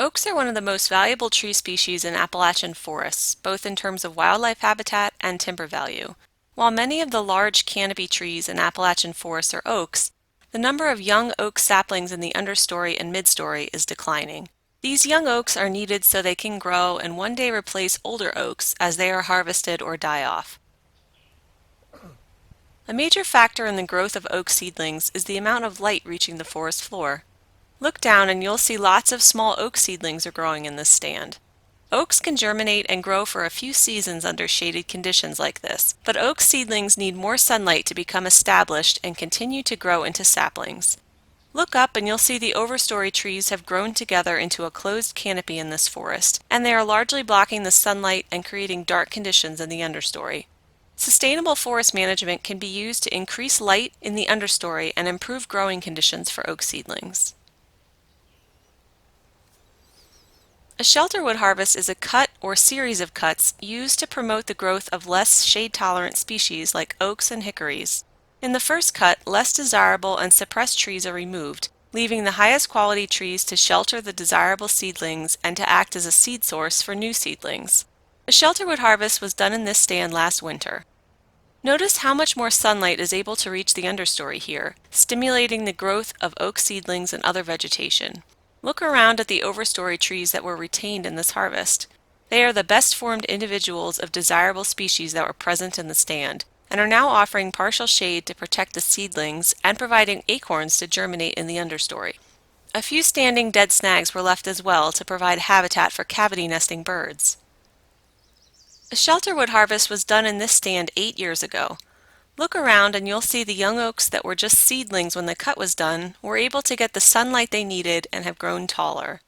Oaks are one of the most valuable tree species in Appalachian forests, both in terms of wildlife habitat and timber value. While many of the large canopy trees in Appalachian forests are oaks, the number of young oak saplings in the understory and midstory is declining. These young oaks are needed so they can grow and one day replace older oaks as they are harvested or die off. A major factor in the growth of oak seedlings is the amount of light reaching the forest floor. Look down and you'll see lots of small oak seedlings are growing in this stand. Oaks can germinate and grow for a few seasons under shaded conditions like this, but oak seedlings need more sunlight to become established and continue to grow into saplings. Look up and you'll see the overstory trees have grown together into a closed canopy in this forest, and they are largely blocking the sunlight and creating dark conditions in the understory. Sustainable forest management can be used to increase light in the understory and improve growing conditions for oak seedlings. A shelterwood harvest is a cut or series of cuts used to promote the growth of less shade-tolerant species like oaks and hickories. In the first cut, less desirable and suppressed trees are removed, leaving the highest quality trees to shelter the desirable seedlings and to act as a seed source for new seedlings. A shelterwood harvest was done in this stand last winter. Notice how much more sunlight is able to reach the understory here, stimulating the growth of oak seedlings and other vegetation. Look around at the overstory trees that were retained in this harvest. They are the best formed individuals of desirable species that were present in the stand, and are now offering partial shade to protect the seedlings and providing acorns to germinate in the understory. A few standing dead snags were left as well to provide habitat for cavity nesting birds. A shelterwood harvest was done in this stand 8 years ago. Look around and you'll see the young oaks that were just seedlings when the cut was done were able to get the sunlight they needed and have grown taller.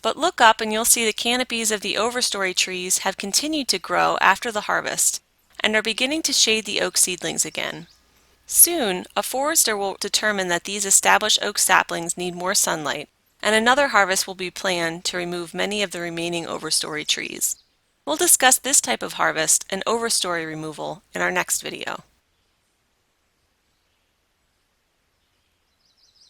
But look up and you'll see the canopies of the overstory trees have continued to grow after the harvest and are beginning to shade the oak seedlings again. Soon, a forester will determine that these established oak saplings need more sunlight, and another harvest will be planned to remove many of the remaining overstory trees. We'll discuss this type of harvest and overstory removal in our next video.